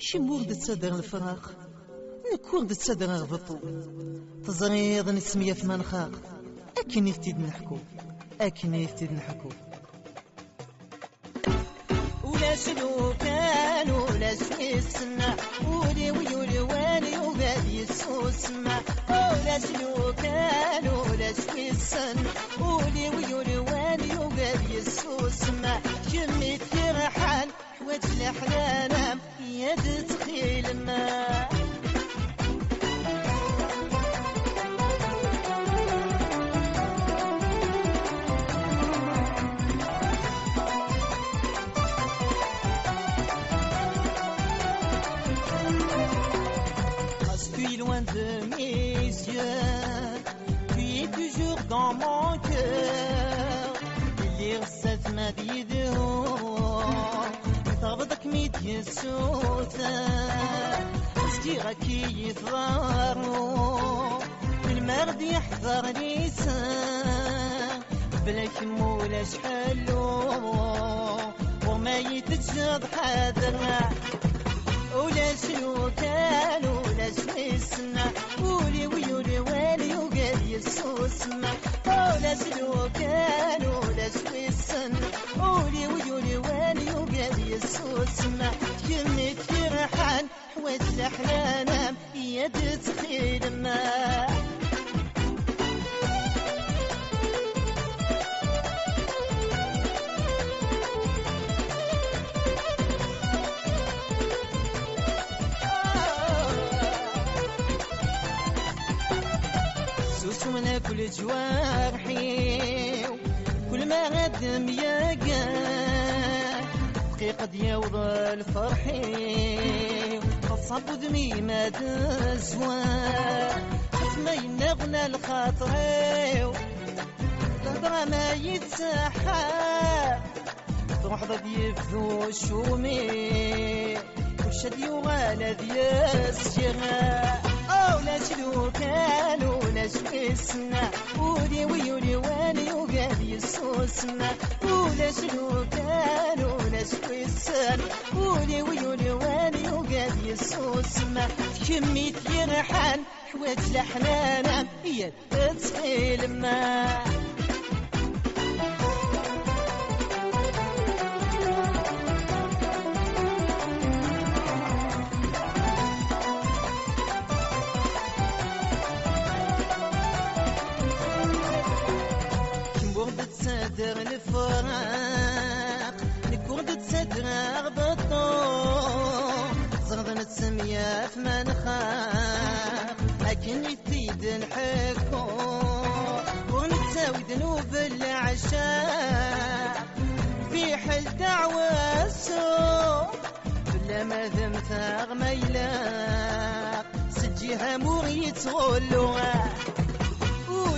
شمور تصدر الفراق نكون تصدر غبطو تزريض نسمية في منخاق أكن يفتيد نحكو أكن يفتيد نحكو ولا شنو كان ولا شوي السنة ولي ويولي والي وغادي يسوسنا ولا شنو كان ولا شوي السن ولي ويولي والي وغادي يسوسنا كميت فرحان حواج الأحلام يد تخيل ما loin de mes yeux, tu es toujours dans mon cœur. Lire cette ma vidéo, تربطك ميت يسوتا تسكيرك يثارو المرض يحضر لسان بلا كمو ولا شحالو وما يتجد حاضر ولا شنو كان ولا شنو السنة ولي ويولي والي وقال يسوسنا ولا شنو كان ولا شنو السنة ولي ويولي والي وقال يسوسنا كميت فرحان حواج الأحلام يد تخيل ما من كل جوارحي كل ما غدم ياقا دقيقة ديال الفرحي خصب ودمي ما تزوار ما ينغنى الخاطري الهضرة ما يتسحى تروح ضد يفذو الشومي وشد يغالى ديال السجغاء ولا شنو كان ولا شوي السنة ولي ويولي والي وقال يسوسنا ولا شنو كان ولا شوي السنة ولي ويولي والي وقال يسوسنا كميت يرحان حواج الأحلام هي تسخيل ما تصدر الفراق نكون تصدر غبطو زغضن تسمية في منخاق لكن يفيد الحكو ونتساوي ذنوب العشاق في حل دعوة السوء بلا ما ذم ثاغ ما يلاق سجيها موريت غلوها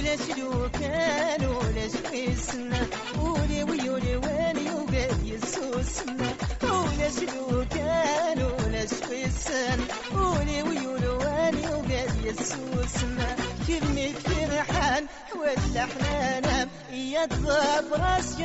ولا شنو كان ولا شوي السنة ولي ويولي والي وقال يسوسنا ولا شنو كان ولا شوي السنة ولي ويولي والي وقال يسوسنا كلمة فرحان حواج الأحلام يا تضرب راسك